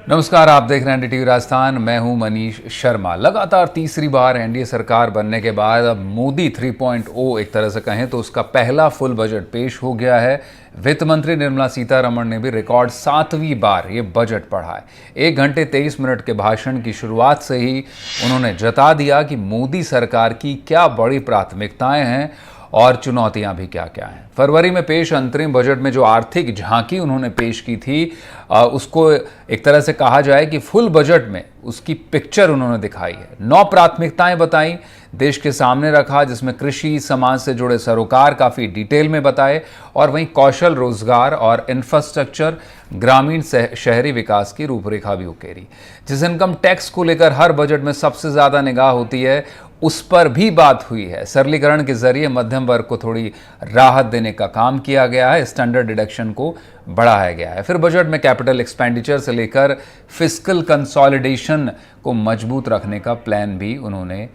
नमस्कार, आप देख रहे हैं एनडीटीवी राजस्थान। मैं हूं मनीष शर्मा। लगातार तीसरी बार एनडीए सरकार बनने के बाद अब मोदी 3.0 एक तरह से कहें तो उसका पहला फुल बजट पेश हो गया है। वित्त मंत्री निर्मला सीतारमण ने भी रिकॉर्ड 7वीं बार ये बजट पढ़ा है। 1 घंटे 23 मिनट के भाषण की शुरुआत से ही उन्होंने जता दिया कि मोदी सरकार की क्या बड़ी प्राथमिकताएं हैं और चुनौतियां भी क्या क्या हैं। फरवरी में पेश अंतरिम बजट में जो आर्थिक झांकी उन्होंने पेश की थी, उसको एक तरह से कहा जाए कि फुल बजट में उसकी पिक्चर उन्होंने दिखाई है। 9 प्राथमिकताएं बताई, देश के सामने रखा, जिसमें कृषि, समाज से जुड़े सरोकार काफ़ी डिटेल में बताए और वहीं कौशल, रोजगार और इंफ्रास्ट्रक्चर, ग्रामीण शहरी विकास की रूपरेखा भी उकेरी। जिस इनकम टैक्स को लेकर हर बजट में सबसे ज़्यादा निगाह होती है, उस पर भी बात हुई है। सरलीकरण के जरिए मध्यम वर्ग को थोड़ी राहत देने का काम किया गया है, स्टैंडर्ड डिडक्शन को बढ़ाया गया है। फिर बजट में कैपिटल एक्सपेंडिचर से लेकर फिस्कल कंसोलिडेशन को मजबूत रखने का प्लान भी उन्होंने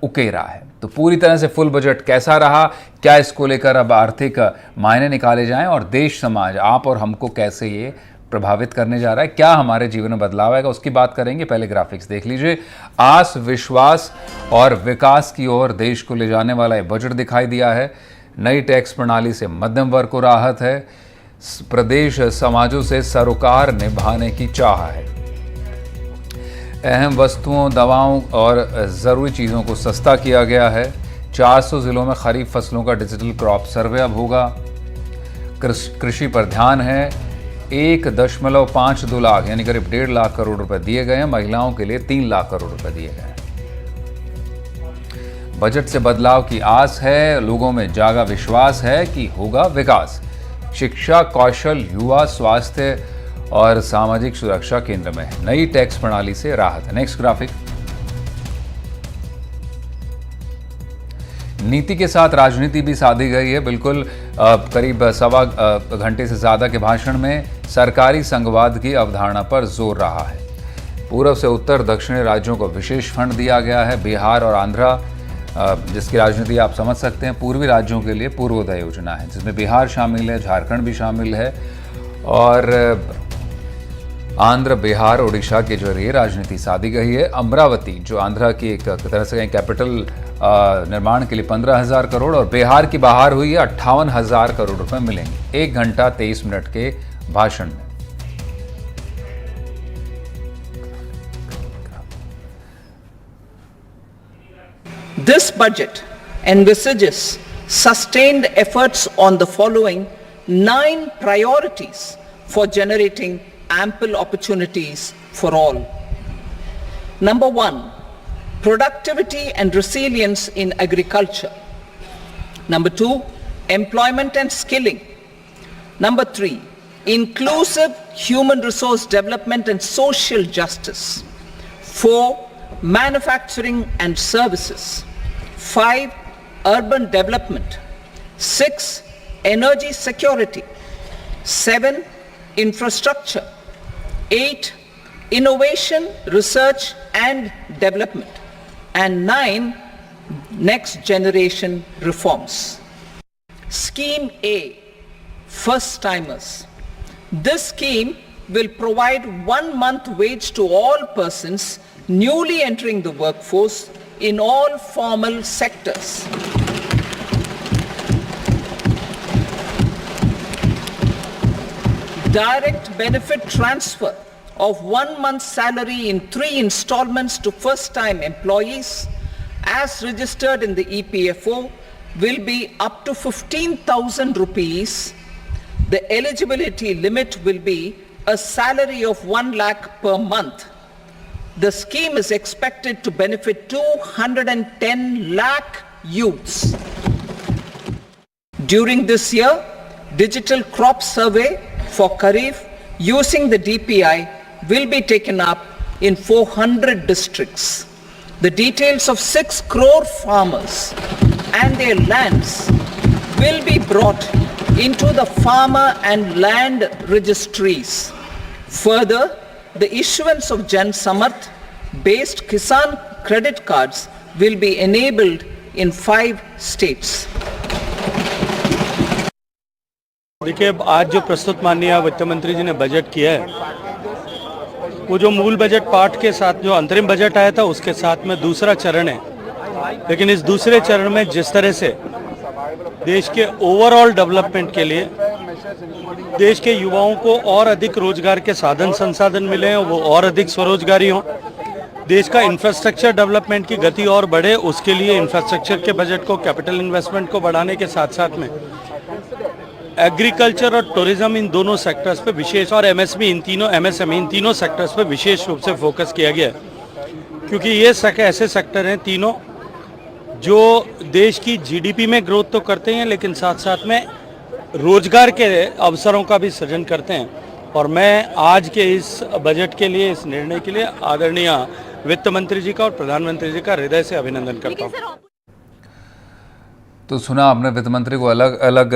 उकेरा है। तो पूरी तरह से फुल बजट कैसा रहा, क्या इसको लेकर अब आर्थिक मायने निकाले जाएं और देश, समाज, आप और हमको कैसे ये प्रभावित करने जा रहा है, क्या हमारे जीवन में बदलाव आएगा, उसकी बात करेंगे। पहले ग्राफिक्स देख लीजिए। आस, विश्वास और विकास की ओर देश को ले जाने वाला ये बजट दिखाई दिया है। नई टैक्स प्रणाली से मध्यम वर्ग को राहत है। प्रदेश समाजों से सरोकार निभाने की चाह है। अहम वस्तुओं, दवाओं और ज़रूरी चीज़ों को सस्ता किया गया है। 400 ज़िलों में खरीफ फसलों का डिजिटल क्रॉप सर्वे अब होगा। कृषि पर ध्यान है। 1.52 लाख यानी करीब 1.5 लाख करोड़ रुपए दिए गए हैं। महिलाओं के लिए 3 लाख करोड़ रुपए दिए गए हैं। बजट से बदलाव की आस है। लोगों में जागा विश्वास है कि होगा विकास। शिक्षा, कौशल, युवा, स्वास्थ्य और सामाजिक सुरक्षा केंद्र में है। नई टैक्स प्रणाली से राहत है। Next graphic. नीति के साथ राजनीति भी साधी गई है। बिल्कुल करीब 1.25 घंटे से ज़्यादा के भाषण में सरकारी संघवाद की अवधारणा पर जोर रहा है। पूर्व से उत्तर, दक्षिणी राज्यों को विशेष फंड दिया गया है। बिहार और आंध्रा, जिसकी राजनीति आप समझ सकते हैं, पूर्वी राज्यों के लिए पूर्वोदय योजना है, जिसमें बिहार शामिल है, झारखंड भी शामिल है और आंध्र, बिहार, उड़ीसा के जरिए राजनीति साधी गई है। अमरावती, जो आंध्र की एक तरह से कहें कैपिटल निर्माण के लिए 15,000 करोड़ और बिहार की बाहर हुई है 58,000 करोड़ रुपए मिलेंगे। 1 घंटा 23 मिनट के भाषण में। This budget envisages sustained efforts on the following 9 priorities for generating ample opportunities for all. Number 1, productivity and resilience in agriculture. Number 2, employment and skilling. Number 3, inclusive human resource development and social justice. 4, manufacturing and services. 5, urban development. 6, energy security. 7, infrastructure. 8, innovation, research and development. And 9, next generation reforms. Scheme A, first timers. This scheme will provide 1 month wage to all persons newly entering the workforce in all formal sectors. Direct benefit transfer of 1 month's salary in 3 installments to first-time employees as registered in the EPFO will be up to 15,000 rupees. The eligibility limit will be a salary of 1 lakh per month. The scheme is expected to benefit 210 lakh youths. During this year, digital crop survey for Kharif using the DPI will be taken up in 400 districts. The details of 6 crore farmers and their lands will be brought into the farmer and land registries. Further, the issuance of Jan Samarth based Kisan credit cards will be enabled in 5 states. देखिए, आज जो प्रस्तुत माननीय वित्त मंत्री जी ने budget किया है, वो जो मूल बजट पार्ट के साथ जो अंतरिम बजट आया था उसके साथ में दूसरा चरण है, लेकिन इस दूसरे चरण में जिस तरह से देश के ओवरऑल डेवलपमेंट के लिए देश के युवाओं को और अधिक रोजगार के साधन संसाधन मिले, वो और अधिक स्वरोजगारी हों, देश का इंफ्रास्ट्रक्चर डेवलपमेंट की गति और बढ़े, उसके लिए इंफ्रास्ट्रक्चर के बजट को, कैपिटल इन्वेस्टमेंट को बढ़ाने के साथ साथ में एग्रीकल्चर और टूरिज्म इन दोनों सेक्टर्स पे विशेष, और एमएसएमई इन तीनों सेक्टर्स पे विशेष रूप से फोकस किया गया है, क्योंकि ये ऐसे सेक्टर हैं तीनों जो देश की जीडीपी में ग्रोथ तो करते हैं लेकिन साथ साथ में रोजगार के अवसरों का भी सृजन करते हैं। और मैं आज के इस बजट के लिए, इस निर्णय के लिए आदरणीय वित्त मंत्री जी का और प्रधानमंत्री जी का हृदय से अभिनंदन करता हूँ। तो सुना आपने वित्त मंत्री को अलग अलग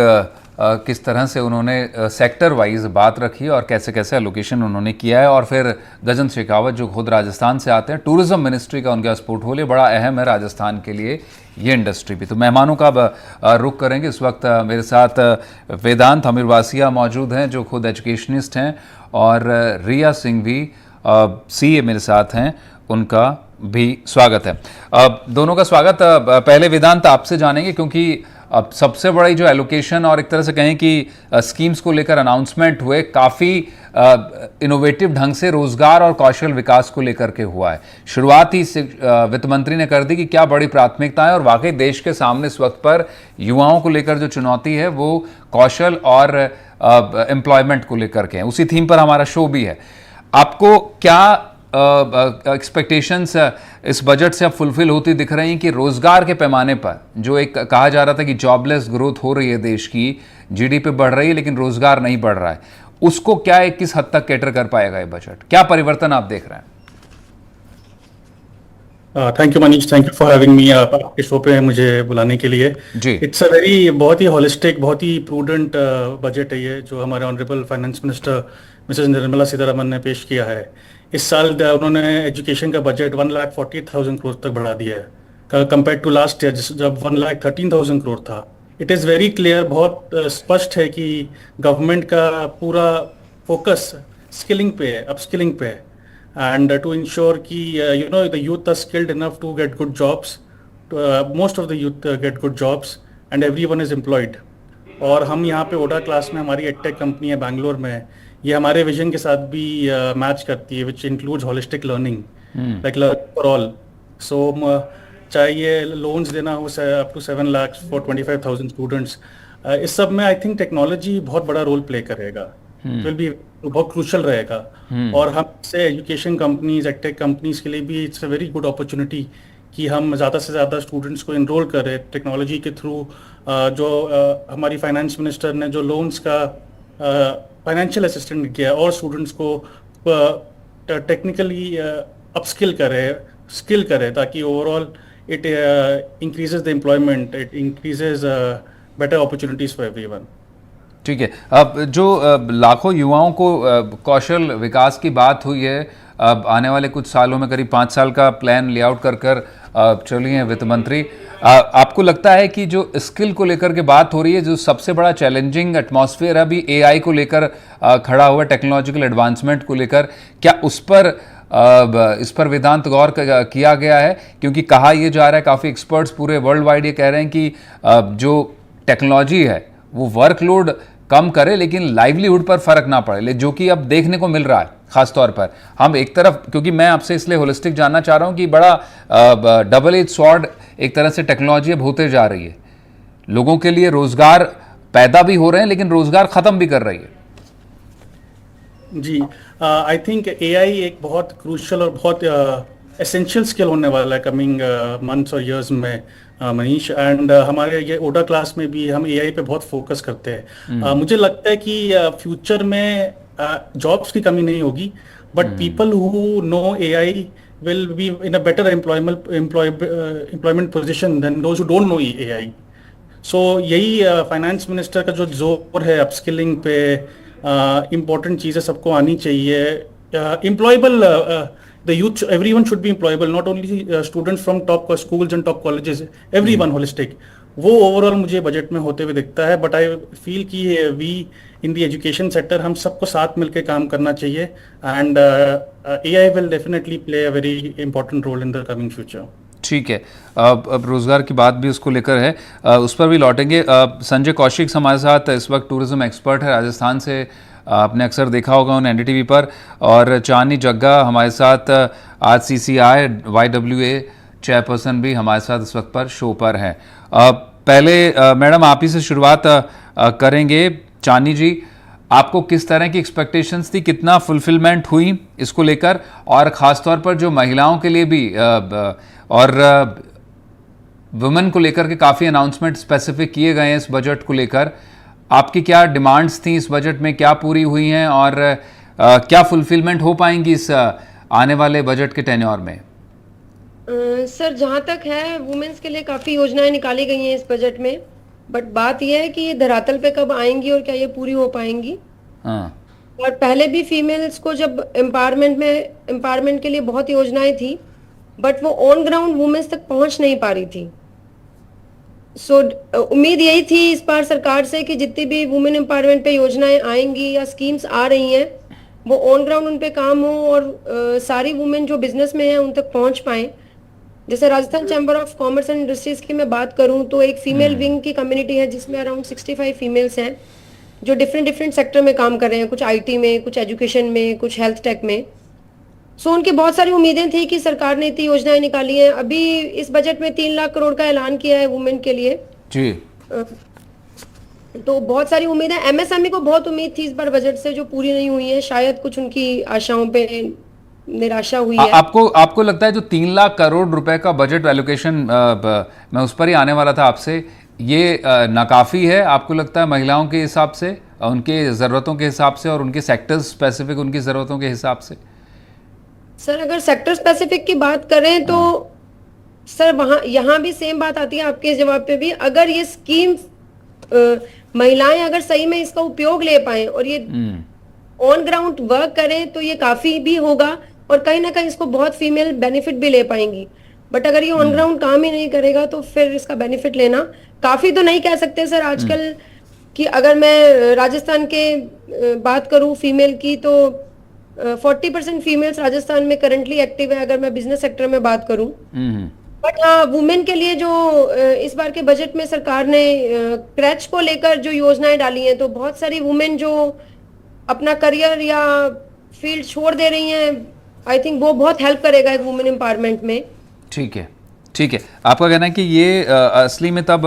किस तरह से उन्होंने सेक्टर वाइज बात रखी और कैसे कैसे एलोकेशन उन्होंने किया है। और फिर गजेंद्र शेखावत जो खुद राजस्थान से आते हैं, टूरिज्म मिनिस्ट्री का उनका पोर्टफोलियो बड़ा अहम है राजस्थान के लिए, ये इंडस्ट्री भी। तो मेहमानों का रुख करेंगे। इस वक्त मेरे साथ वेदांत अमीरवासिया मौजूद हैं जो खुद एजुकेशनिस्ट हैं, और रिया सिंह भी सीए मेरे साथ हैं, उनका भी स्वागत है। दोनों का स्वागत। पहले वेदांत आपसे जानेंगे, क्योंकि अब सबसे बड़ी जो एलोकेशन और एक तरह से कहें कि स्कीम्स को लेकर अनाउंसमेंट हुए, काफ़ी इनोवेटिव ढंग से रोजगार और कौशल विकास को लेकर के हुआ है। शुरुआत ही वित्त मंत्री ने कर दी कि क्या बड़ी प्राथमिकता है, और वाकई देश के सामने इस वक्त पर युवाओं को लेकर जो चुनौती है वो कौशल और एम्प्लॉयमेंट को लेकर के है। उसी थीम पर हमारा शो भी है। आपको क्या एक्सपेक्टेशंस इस बजट से अब फुलफिल होती दिख रही हैं कि रोजगार के पैमाने पर जो एक कहा जा रहा था कि जॉबलेस ग्रोथ हो रही है देश की, जीडीपी बढ़ रही है लेकिन रोजगार नहीं बढ़ रहा है, उसको क्या किस हद तक कैटर कर पाएगा ये बजट? क्या परिवर्तन आप देख रहे हैं? Thank you Manish, thank you for having me आपके शो पे मुझे बुलाने के लिए जी। इट्स अ बहुत ही होलिस्टिक, बहुत ही प्रूडेंट बजट है ये जो हमारे honourable finance minister Mrs Nirmala Sitharaman ने पेश किया है। इस साल उन्होंने एजुकेशन का बजट 1,40,000 करोड़ तक बढ़ा दिया है कंपेयर टू लास्ट ईयर जब 1,13,000 करोड़ था। इट इज़ वेरी क्लियर, बहुत स्पष्ट है कि गवर्नमेंट का पूरा फोकस स्किलिंग पे है, अपस्किलिंग पे है, and to ensure कि the youth are skilled enough to get good jobs. Most of the youth get good jobs and everyone is employed. और हम यहाँ पे ओडा क्लास में हमारी एडटेक कंपनी है बैंगलोर में, ये हमारे विजन के साथ भी मैच करती है, which includes holistic learning like learning for all. So चाहे ये लोन्स देना हो up to 7 lakh for 25,000 students, इस सब में आई थिंक टेक्नोलॉजी बहुत बड़ा रोल प्ले करेगा, विल बी बहुत क्रूशल रहेगा। और हम से एजुकेशन कंपनीज, एडटेक कंपनीज के लिए भी it's a very good opportunity कि हम ज़्यादा से ज़्यादा स्टूडेंट्स को इनरोल करें टेक्नोलॉजी के थ्रू। जो हमारी फाइनेंस मिनिस्टर ने जो लोन्स का फाइनेंशियल असिस्टेंट किया और स्टूडेंट्स को टेक्निकली अपस्किल स्किल करे ताकि overall it increases the employment, it increases better opportunities for everyone. ठीक है। अब जो लाखों युवाओं को कौशल विकास की बात हुई है, अब आने वाले कुछ सालों में करीब 5 साल का प्लान लेआउट कर चली है वित्त मंत्री। आपको लगता है कि जो स्किल को लेकर के बात हो रही है, जो सबसे बड़ा चैलेंजिंग एटमॉस्फेयर अभी एआई को लेकर खड़ा हुआ, टेक्नोलॉजिकल एडवांसमेंट को लेकर, क्या इस पर वेदांत गौर किया गया है? क्योंकि कहा यह जा रहा है, काफ़ी एक्सपर्ट्स पूरे वर्ल्ड वाइड ये कह रहे हैं कि जो टेक्नोलॉजी है वो वर्कलोड कम करे लेकिन लाइवलीहुड पर फर्क ना पड़े, जो कि अब देखने को मिल रहा है। खास तौर पर हम एक तरफ, क्योंकि मैं आपसे इसलिए होलिस्टिक जानना चाह रहा हूं कि बड़ा डबल एज स्वॉर्ड एक तरह से टेक्नोलॉजी अब होते जा रही है, लोगों के लिए रोजगार पैदा भी हो रहे हैं लेकिन रोजगार खत्म भी कर रही है। जी, आई थिंक एआई एक बहुत क्रूशियल और बहुत एसेंशियल स्किल होने वाला है कमिंग मंथ्स और ईयर्स में मनीष। एंड हमारे ये ओडा क्लास में भी हम एआई पे बहुत फोकस करते हैं। मुझे लगता है कि फ्यूचर में जॉब्स की कमी नहीं होगी, but people who know AI will be in a better employment position than those who don't know AI. So यही फाइनेंस मिनिस्टर का जो जोर है अपस्किलिंग पे, इम्पोर्टेंट चीज़ें सबको आनी चाहिए, employable the youth, everyone should be employable, not only students from top schools and top colleges, everyone holistic। वो ओवरऑल मुझे बजट में होते हुए दिखता है। बट आई फील कि we in the education sector हम सबको साथ मिलकर काम करना चाहिए, and AI will definitely play a very important role in the coming future. ठीक है, अब रोजगार की बात भी उसको लेकर है, उस पर भी लौटेंगे। संजय कौशिक हमारे साथ इस वक्त टूरिज्म एक्सपर्ट है राजस्थान से, आपने अक्सर देखा होगा उन्हें एनडीटीवी पर। और चांदनी जग्गा हमारे साथ आज सीसीआई YWA चेयरपर्सन भी हमारे साथ इस वक्त पर शो पर हैं। पहले मैडम आप ही से शुरुआत करेंगे। चांदनी जी, आपको किस तरह की एक्सपेक्टेशंस थी, कितना फुलफिलमेंट हुई इसको लेकर, और ख़ासतौर पर जो महिलाओं के लिए भी और वुमेन को लेकर के काफ़ी अनाउंसमेंट स्पेसिफिक किए गए हैं इस बजट को लेकर, आपकी क्या डिमांड्स थी इस बजट में, क्या पूरी हुई हैं, और क्या फुलफिलमेंट हो पाएंगी इस आने वाले बजट के टेन्योर में? सर, जहाँ तक है वुमेन्स के लिए काफ़ी योजनाएं निकाली गई हैं इस बजट में, बट बात यह है कि ये धरातल पे कब आएंगी और क्या ये पूरी हो पाएंगी। हाँ, और पहले भी फीमेल्स को जब एम्पावरमेंट के लिए बहुत योजनाएं थी, बट वो ऑन ग्राउंड वुमेन्स तक पहुंच नहीं पा रही थी। सो उम्मीद यही थी इस बार सरकार से कि जितनी भी वुमेन एम्पावरमेंट पे योजनाएं आएंगी या स्कीम्स आ रही हैं, वो ऑन ग्राउंड उन पे काम हो और सारी वुमेन जो बिजनेस में हैं उन तक पहुंच पाएं। जैसे Rajasthan chamber of commerce and industries की मैं बात करूं तो एक फीमेल विंग की कम्युनिटी है जिसमें अराउंड 65 फीमेल्स हैं जो डिफरेंट सेक्टर में काम कर रहे हैं, कुछ आईटी में, कुछ एजुकेशन में, कुछ हेल्थ टेक में। सो उनकी बहुत सारी उम्मीदें थी कि सरकार ने इतनी योजनाएं निकाली हैं। अभी इस बजट में 3 लाख करोड़ का ऐलान किया है वुमेन के लिए जी। तो बहुत सारी उम्मीदें, एमएसएमई को बहुत उम्मीद थी इस बार बजट से जो पूरी नहीं हुई है, शायद कुछ उनकी आशाओं पे निराशा हुई है। आपको लगता है जो 3 लाख करोड़ रुपए का बजट एलोकेशन, मैं उस पर ही आने वाला था आपसे, ये नाकाफी है आपको लगता है महिलाओं के हिसाब से, उनके ज़रूरतों के हिसाब से, और उनके सेक्टर स्पेसिफिक उनकी ज़रूरतों के हिसाब से? सर, अगर सेक्टर स्पेसिफिक की बात करें तो सर यहाँ भी सेम बात आती है आपके जवाब पे भी। अगर ये स्कीम महिलाएं अगर सही में इसका उपयोग ले पाए और ये ऑन ग्राउंड वर्क करें तो ये काफी भी होगा और कहीं ना कहीं इसको बहुत फीमेल बेनिफिट भी ले पाएंगी। बट अगर ये ऑन ग्राउंड काम ही नहीं करेगा तो फिर इसका बेनिफिट लेना काफी तो नहीं कह सकते सर आजकल कि अगर मैं राजस्थान के बात करूं फीमेल की तो 40% फीमेल्स राजस्थान में करंटली एक्टिव है अगर मैं बिजनेस सेक्टर में बात करूं। बट हाँ, वुमेन के लिए जो इस बार के बजट में सरकार ने क्रैच को लेकर जो योजनाएं डाली हैं तो बहुत सारी वुमेन जो अपना करियर या फील्ड छोड़ दे रही हैं, आई थिंक वो बहुत हेल्प करेगा एक वुमेन एम्पावरमेंट में। ठीक है, ठीक है। आपका कहना है कि ये असली में तब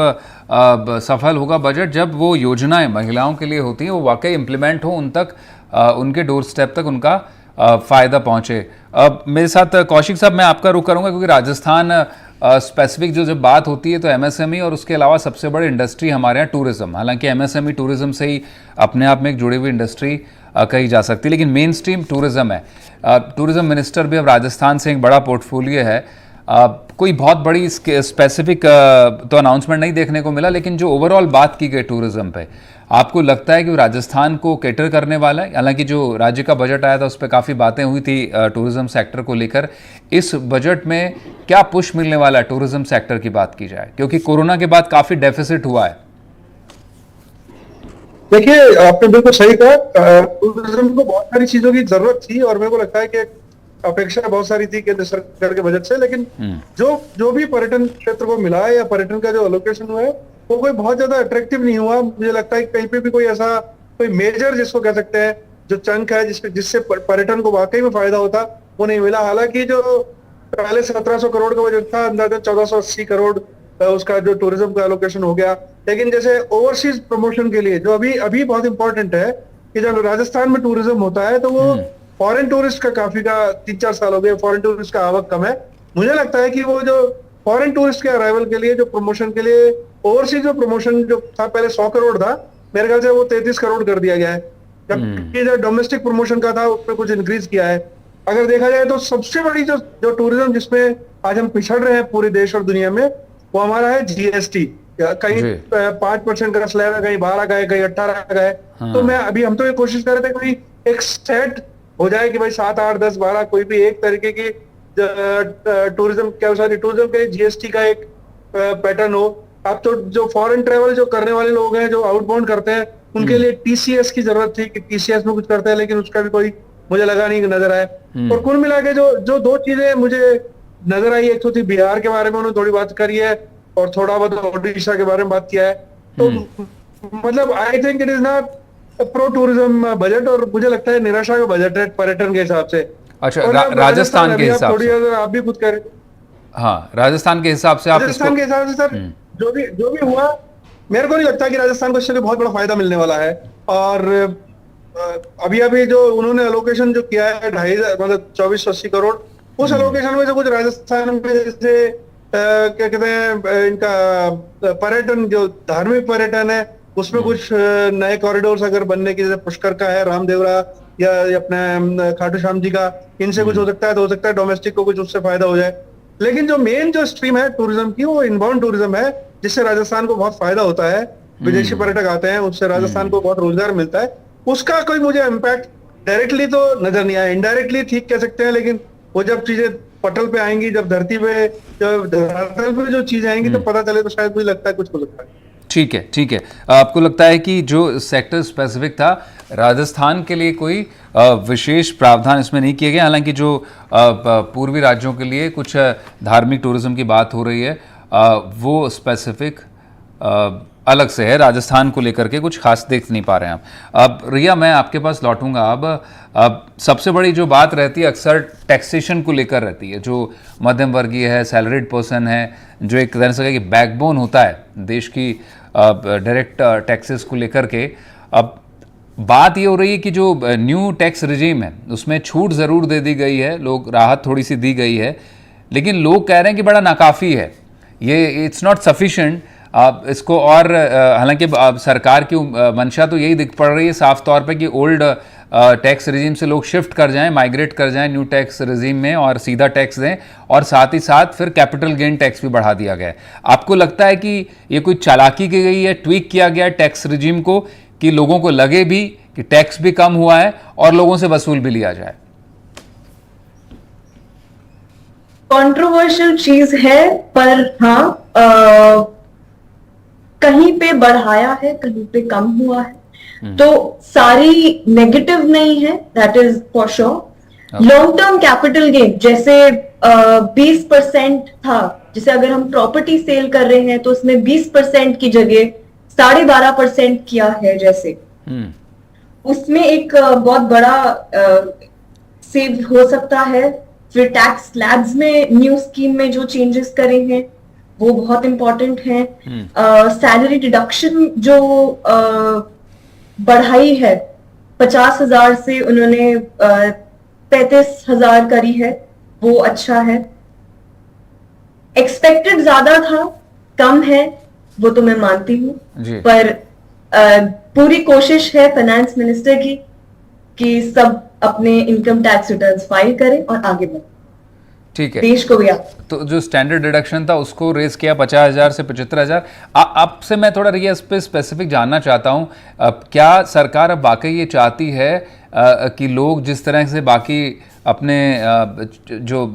सफल होगा बजट जब वो योजनाएं महिलाओं के लिए होती हैं वो वाकई इम्प्लीमेंट हो, उन तक उनके डोर स्टेप तक उनका फ़ायदा पहुंचे। अब मेरे साथ कौशिक साहब, मैं आपका रुख करूंगा क्योंकि राजस्थान स्पेसिफिक जो जब बात होती है तो एमएसएमई और उसके अलावा सबसे बड़ी इंडस्ट्री हमारे यहाँ टूरिज्म, हालांकि एमएसएमई टूरिज्म से ही अपने आप में एक जुड़ी हुई इंडस्ट्री कही जा सकती है, लेकिन मेन स्ट्रीम टूरिज्म है। टूरिज्म मिनिस्टर भी अब राजस्थान से एक बड़ा पोर्टफोलियो है। कोई बहुत बड़ी स्पेसिफिक तो अनाउंसमेंट नहीं देखने को मिला, लेकिन जो ओवरऑल बात की गई टूरिज्म पे, आपको लगता है कि वो राजस्थान को कैटर करने वाला है? हालांकि जो राज्य का बजट आया था उस पर काफ़ी बातें हुई थी टूरिज्म सेक्टर को लेकर। इस बजट में क्या पुश मिलने वाला है टूरिज्म सेक्टर की बात की जाए, क्योंकि कोरोना के बाद काफ़ी डेफिसिट हुआ है? देखिए, आपने बिल्कुल सही कहा, टूरिज्म को बहुत सारी चीजों की जरूरत थी और मेरे को लगता है कि अपेक्षा बहुत सारी थी केंद्र सरकार के बजट से, लेकिन जो भी पर्यटन क्षेत्र को मिला है या पर्यटन का जो एलोकेशन हुआ है वो कोई बहुत ज्यादा अट्रैक्टिव नहीं हुआ। मुझे लगता है कि कहीं पे भी कोई ऐसा कोई मेजर जिसको कह सकते हैं जो चंक है जिससे पर्यटन को वाकई में फायदा होता वो नहीं मिला। हालांकि जो पहले 1700 करोड़ का बजट था, अंदाजा 1480 करोड़ उसका जो टूरिज्म का एलोकेशन हो गया। लेकिन जैसे ओवरसीज प्रमोशन के लिए जो अभी बहुत इंपॉर्टेंट है कि जब राजस्थान में टूरिज्म होता है तो वो फॉरेन टूरिस्ट का काफी का 3-4 साल हो गए फॉरेन टूरिस्ट का आवक कम है। मुझे लगता है कि वो जो फॉरेन टूरिस्ट के अराइवल के लिए जो प्रमोशन के लिए ओवरसीज जो प्रमोशन जो था पहले 100 करोड़ था, मेरे ख्याल से वो 33 करोड़ कर दिया गया है, जबकि जो डोमेस्टिक प्रमोशन का था उसमें कुछ इंक्रीज किया है। अगर देखा जाए तो सबसे बड़ी जो टूरिज्म जिसमें आज हम पिछड़ रहे हैं पूरे देश और दुनिया में वो हमारा है जीएसटी। कहीं 5% का स्लैब है, कहीं 12 का है, कहीं 18 का है। तो हम तो ये कोशिश कर रहे थे कोई एक सेट हो जाए कि भाई 7, 8, 10, 12 कोई भी एक तरीके की टूरिज्म के लिए जीएसटी का एक पैटर्न हो आप तो जो फॉरेन ट्रेवल जो करने वाले लोग हैं, जो आउटबाउंड करते हैं, उनके लिए टीसीएस की जरूरत थी कि टीसीएस में कुछ करते हैं, लेकिन उसका भी कोई मुझे लगा नहीं कि नजर आए। और कुल मिला के जो दो चीजें मुझे नजर आई, एक तो थी बिहार के बारे में उन्होंने थोड़ी बात करी है और थोड़ा बहुत ओडिशा के बारे में बात किया है। तो मतलब I think it is not pro tourism budget, और मुझे लगता है निराशा का बजट है पर्यटन के हिसाब से। अच्छा, और राजस्थान के हिसाब थोड़ी से, अगर आप भी कुछ करें, हाँ, राजस्थान के हिसाब से आप राजस्थान के हिसाब से सर जो भी हुआ, मेरे को नहीं लगता कि राजस्थान को इससे बहुत बड़ा फायदा मिलने वाला है। और अभी जो उन्होंने एलोकेशन जो किया है 2,500 मतलब 2480 करोड़, उस एलोकेशन में से कुछ राजस्थान में जैसे क्या कहते हैं इनका पर्यटन, जो धार्मिक पर्यटन है, उसमें कुछ नए कॉरिडोर्स अगर बनने की, जैसे पुष्कर का है, रामदेवरा या अपने खाटू श्याम जी का, इनसे कुछ हो सकता है, तो हो सकता है डोमेस्टिक को कुछ उससे फायदा हो जाए। लेकिन जो मेन जो स्ट्रीम है टूरिज्म की, वो इनबाउंड टूरिज्म है, जिससे राजस्थान को बहुत फायदा होता है। विदेशी पर्यटक आते हैं, उससे राजस्थान को बहुत रोजगार मिलता है। उसका कोई मुझे इम्पैक्ट डायरेक्टली तो नजर नहीं आया, इनडायरेक्टली ठीक कह सकते हैं, लेकिन वो जब चीजें पटल पे आएंगी, जब धरती पे, जब धरातल पे जो चीजें आएंगी, तो पता चले, तो शायद मुझे लगता है कुछ हो सकता है। ठीक है, ठीक है। आपको लगता है कि जो सेक्टर स्पेसिफिक था, राजस्थान के लिए कोई विशेष प्रावधान इसमें नहीं किए गए, हालांकि जो पूर्वी राज्यों के लिए कुछ धार्मिक टूरिज्म की बात हो रही है, वो स्पेसिफिक अलग से है, राजस्थान को लेकर के कुछ खास देख नहीं पा रहे हैं आप। अब रिया, मैं आपके पास लौटूंगा। अब सबसे बड़ी जो बात रहती है अक्सर टैक्सेशन को लेकर रहती है। जो मध्यम वर्गीय है, सैलरीड पर्सन है, जो एक तरह से बैकबोन होता है देश की डायरेक्ट टैक्सेस को लेकर के, अब बात ये हो रही है कि जो न्यू टैक्स रिजीम है उसमें छूट ज़रूर दे दी गई है, लोग राहत थोड़ी सी दी गई है, लेकिन लोग कह रहे हैं कि बड़ा नाकाफ़ी है ये, इट्स नॉट सफिशिएंट। आप इसको और हालांकि सरकार की मंशा तो यही दिख पड़ रही है साफ तौर पे कि ओल्ड टैक्स रिजीम से लोग शिफ्ट कर जाएं, माइग्रेट कर जाएं न्यू टैक्स रिजीम में और सीधा टैक्स दें, और साथ ही साथ फिर कैपिटल गेन टैक्स भी बढ़ा दिया गया है। आपको लगता है कि ये कोई चालाकी की गई है, ट्वीक किया गया टैक्स रिजीम को, कि लोगों को लगे भी कि टैक्स भी कम हुआ है और लोगों से वसूल भी लिया जाए? कंट्रोवर्शियल चीज है, पर हाँ, कहीं पे बढ़ाया है, कहीं पे कम हुआ है, तो सारी नेगेटिव नहीं है, that is for sure. Long term capital gain जैसे 20% था, जैसे अगर हम प्रॉपर्टी सेल कर रहे हैं तो उसमें 20% की जगह 12.5% किया है, जैसे उसमें एक बहुत बड़ा सेव हो सकता है। फिर टैक्स स्लैब्स में न्यू स्कीम में जो चेंजेस करे हैं वो बहुत इंपॉर्टेंट है। सैलरी डिडक्शन जो बढ़ाई है 50,000 से उन्होंने 35,000 करी है, वो अच्छा है। एक्सपेक्टेड ज्यादा था, कम है, वो तो मैं मानती हूँ, पर पूरी कोशिश है फाइनेंस मिनिस्टर की कि सब अपने इनकम टैक्स रिटर्न्स फाइल करें और आगे बढ़े। ठीक है, देश को भी तो जो स्टैंडर्ड डिडक्शन था उसको रेज किया 50,000 से 75,000। आपसे मैं थोड़ा रिया इस पे स्पेसिफिक जानना चाहता हूँ, क्या सरकार अब वाकई ये चाहती है कि लोग जिस तरह से बाकी अपने जो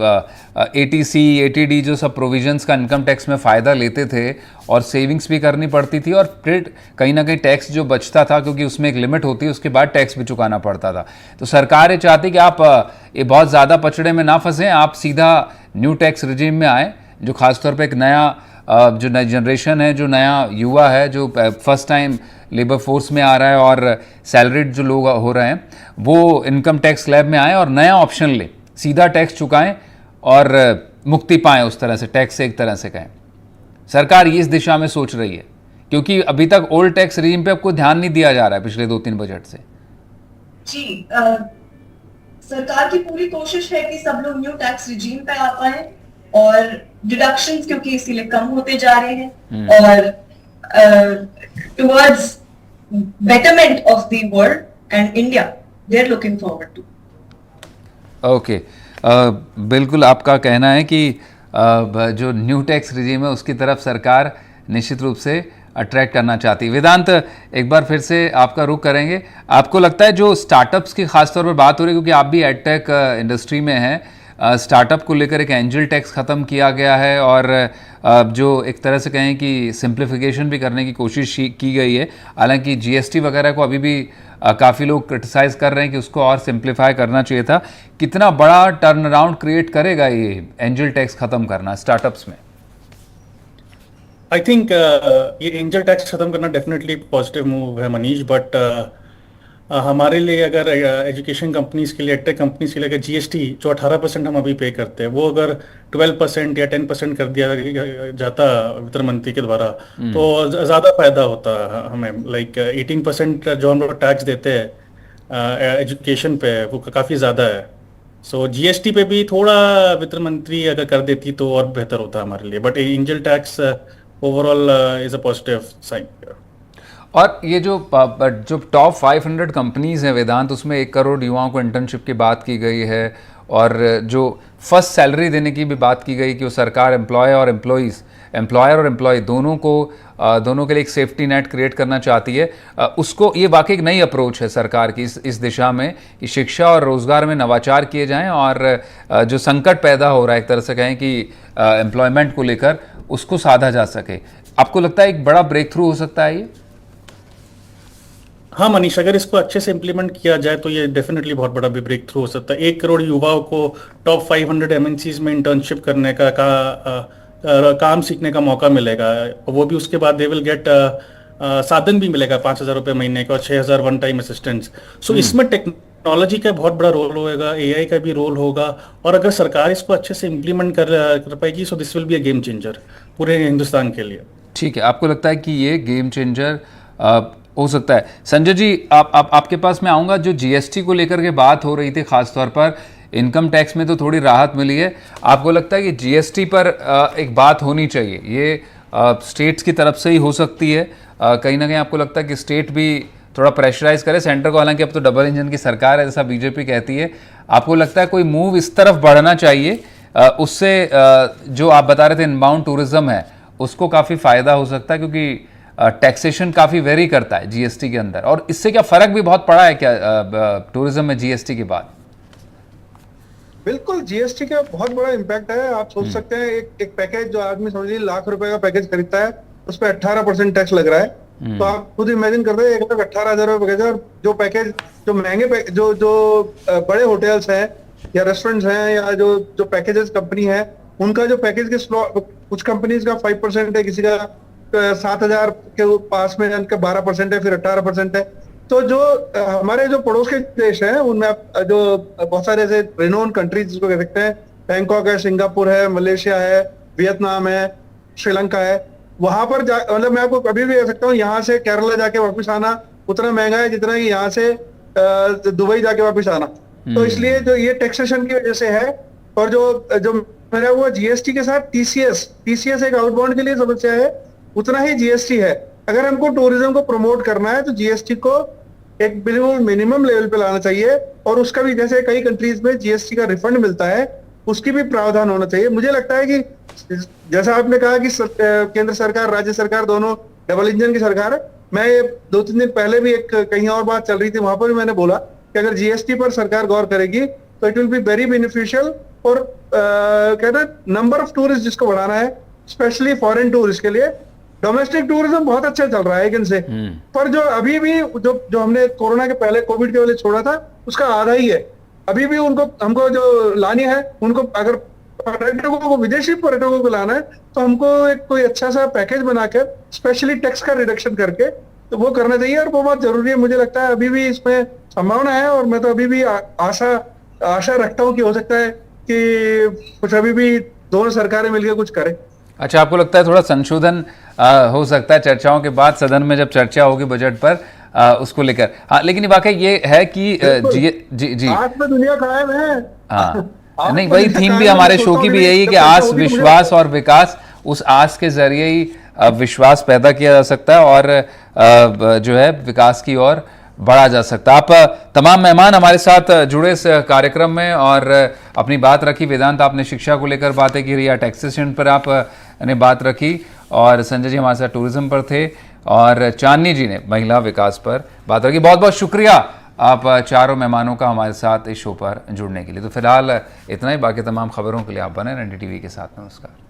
ATC, ATD जो सब प्रोविजंस का इनकम टैक्स में फ़ायदा लेते थे और सेविंग्स भी करनी पड़ती थी, और फिर कहीं ना कहीं टैक्स जो बचता था, क्योंकि उसमें एक लिमिट होती है, उसके बाद टैक्स भी चुकाना पड़ता था, तो सरकार ये चाहती कि आप ये बहुत ज़्यादा पचड़े में ना फंसें, आप सीधा न्यू टैक्स रिजीम में आए, जो खासतौर पर एक नया जो नई जनरेशन है, जो नया युवा है, जो फर्स्ट टाइम लेबर फोर्स में आ रहा है और सैलरीड जो लोग हो रहे हैं, वो इनकम टैक्स स्लैब में आए और नया ऑप्शन ले, सीधा टैक्स चुकाएं और मुक्ति पाएं उस तरह से, टैक्स से एक तरह से कहें। सरकार ये इस दिशा में सोच रही है, क्योंकि अभी तक ओल्ड टैक्स रिजीम पे आपको ध्यान नहीं दिया जा रहा है पिछले 2-3 बजट से। जी, सरकार की पूरी कोशिश है कि सब लोग न्यू टैक्स रिजीम पे आ पाए, और डिडक्शंस क्योंकि इसीलिए कम होते जा रहे हैं, और towards betterment of the world and India, they're looking forward to. Okay, बिल्कुल आपका कहना है कि जो न्यू टैक्स रिजीम है उसकी तरफ सरकार निश्चित रूप से अट्रैक्ट करना चाहती है। वेदांत, एक बार फिर से आपका रुख करेंगे। आपको लगता है जो स्टार्टअप्स की खासतौर पर बात हो रही है, क्योंकि आप भी एडटेक इंडस्ट्री में हैं, स्टार्टअप को लेकर एक एंजल टैक्स ख़त्म किया गया है और जो एक तरह से कहें कि सिंप्लीफिकेशन भी करने की कोशिश की गई है। हालांकि जीएसटी वगैरह को अभी भी काफ़ी लोग क्रिटिसाइज़ कर रहे हैं कि उसको और सिंप्लीफाई करना चाहिए था। कितना बड़ा टर्न अराउंड क्रिएट करेगा ये एंजल टैक्स ख़त्म करना स्टार्टअप्स में? आई थिंक ये एंजल टैक्स खत्म करना डेफिनेटली पॉजिटिव मूव है मनीष, बट हमारे लिए अगर एजुकेशन कंपनीज के लिए, एडटेक कंपनीज के लिए अगर जीएसटी जो 18% हम अभी पे करते हैं वो अगर 12% या 10% कर दिया जाता वित्त मंत्री के द्वारा तो ज़्यादा फायदा होता हमें। लाइक 18% जो हम लोग टैक्स देते हैं एजुकेशन पे वो काफ़ी ज़्यादा है। सो जीएसटी पे भी थोड़ा वित्त मंत्री अगर कर देती तो और बेहतर होता हमारे लिए, but angel tax overall is a positive sign. और ये जो टॉप 500 कंपनीज हैं वेदांत, उसमें 1 करोड़ युवाओं को इंटर्नशिप की बात की गई है और जो फर्स्ट सैलरी देने की भी बात की गई कि वो सरकार एम्प्लॉयर और एम्प्लॉय दोनों के लिए एक सेफ्टी नेट क्रिएट करना चाहती है। उसको ये वाकई एक नई अप्रोच है सरकार की इस दिशा में कि शिक्षा और रोज़गार में नवाचार किए जाएं और जो संकट पैदा हो रहा है एक तरह से कहें कि एम्प्लॉयमेंट को लेकर उसको साधा जा सके। आपको लगता है एक बड़ा ब्रेक थ्रू हो सकता है ये? हाँ मनीष, अगर इसको अच्छे से इम्प्लीमेंट किया जाए तो ये डेफिनेटली बहुत बड़ा भी ब्रेक थ्रू हो सकता है। 1 करोड़ युवाओं को टॉप 500 एमएनसीज में इंटर्नशिप करने का काम सीखने का मौका मिलेगा। वो भी उसके बाद दे विल गेट साधन भी मिलेगा 5,000 रुपये महीने का और 6,000 वन टाइम असिस्टेंट्स। सो इसमें टेक्नोलॉजी का बहुत बड़ा रोल होगा, एआई का भी रोल होगा और अगर सरकार इसको अच्छे से इम्प्लीमेंट कर पाएगी so this will be a game changer पूरे हिंदुस्तान के लिए। ठीक है, आपको लगता है कि ये गेम चेंजर हो सकता है? संजय जी, आपके पास मैं आऊँगा। जो जीएसटी को लेकर के बात हो रही थी, खासतौर पर इनकम टैक्स में तो थोड़ी राहत मिली है। आपको लगता है कि जीएसटी पर एक बात होनी चाहिए, ये स्टेट्स की तरफ से ही हो सकती है? कहीं ना कहीं आपको लगता है कि स्टेट भी थोड़ा प्रेशराइज करे सेंटर को? हालांकि अब तो डबल इंजन की सरकार है जैसा बीजेपी कहती है। आपको लगता है कोई मूव इस तरफ बढ़ना चाहिए, उससे जो आप बता रहे थे इनबाउंड टूरिज्म है उसको काफ़ी फ़ायदा हो सकता है क्योंकि टैक्सेशन काफ़ी वेरी करता है जीएसटी के अंदर, और इससे क्या फ़र्क भी बहुत पड़ा है क्या टूरिज्म में जीएसटी के बाद? बिल्कुल, जीएसटी का बहुत बड़ा इम्पैक्ट है। आप सोच सकते हैं एक पैकेज जो आदमी समझ लीजिए ₹1,00,000 का पैकेज खरीदता है उस पर 18% टैक्स लग रहा है। तो आप खुद इमेजिन करते हैं 1,18,000 पैकेज है और जो पैकेज जो महंगे जो बड़े होटल्स हैं या रेस्टोरेंट्स हैं या जो पैकेजेस कंपनी है उनका जो पैकेज के कुछ कंपनीज का 5% है, किसी का 7,000 के पास में उनका 12% है, फिर 18% है। तो जो हमारे जो पड़ोस के देश हैं उनमें जो बहुत सारे ऐसे रिनोन कंट्रीज जिसको कह सकते हैं, बैंकॉक है, सिंगापुर है, मलेशिया है, वियतनाम है, श्रीलंका है, वहां पर मतलब मैं आपको कभी भी कह सकता हूँ यहाँ से केरला जाके वापस आना उतना महंगा है जितना कि यहाँ से दुबई जाके वापस आना। तो इसलिए जो ये टैक्सेशन की वजह से है। और जो मेरा वो जीएसटी के साथ टीसीएस एक आउटबाउंड के लिए समस्या है, उतना ही जीएसटी है। अगर हमको टूरिज्म को प्रमोट करना है तो जीएसटी को एक बिल्कुल मिनिमम लेवल पे लाना चाहिए और उसका भी जैसे कई कंट्रीज में जीएसटी का रिफंड मिलता है उसकी भी प्रावधान होना चाहिए। मुझे लगता है कि जैसा आपने कहा कि केंद्र सरकार राज्य सरकार दोनों डबल इंजन की सरकार है। मैं 2-3 दिन पहले भी एक कहीं और बात चल रही थी, वहां पर भी मैंने बोला कि अगर जीएसटी पर सरकार गौर करेगी तो it will be very beneficial और कहते हैं नंबर ऑफ टूरिस्ट जिसको बढ़ाना है, स्पेशली फॉरेन टूरिस्ट के लिए। डोमेस्टिक टूरिज्म बहुत अच्छा चल रहा है एक इनसे, पर जो अभी भी जो हमने कोरोना के पहले कोविड के पहले छोड़ा था उसका आधा ही है। अभी भी हमको जो लानी है, उनको अगर पर्यटकों को, विदेशी पर्यटकों को लाना है तो हमको एक कोई अच्छा सा पैकेज बनाकर स्पेशली टैक्स का रिडक्शन करके तो वो करना चाहिए और वो बहुत जरूरी है। मुझे लगता है अभी भी इसमें संभावना है और मैं तो अभी भी आशा रखता हूँ कि हो सकता है कि कुछ अभी भी दोनों सरकारें मिलकर कुछ करें। अच्छा, आपको लगता है थोड़ा संशोधन हो सकता है चर्चाओं के बाद सदन में जब चर्चा होगी बजट पर उसको लेकर? हाँ, लेकिन वाकई ये है कि जी आज में दुनिया कायम है। हाँ नहीं, वही थीम भी हमारे शो की भी यही है कि आस, विश्वास और विकास। उस आस के जरिए ही विश्वास पैदा किया जा सकता है और जो है विकास की ओर बढ़ा जा सकता है। आप तमाम मेहमान हमारे साथ जुड़े इस कार्यक्रम में और अपनी बात रखी। वेदांत, आपने शिक्षा को लेकर बातें की, या टैक्सेशन पर आपने बात रखी, और संजय जी हमारे साथ टूरिज्म पर थे, और चांदनी जी ने महिला विकास पर बात रखी। बहुत बहुत शुक्रिया आप चारों मेहमानों का हमारे साथ इस शो पर जुड़ने के लिए। तो फिलहाल इतना ही, बाकी तमाम खबरों के लिए आप बने रहें NDTV के साथ। नमस्कार।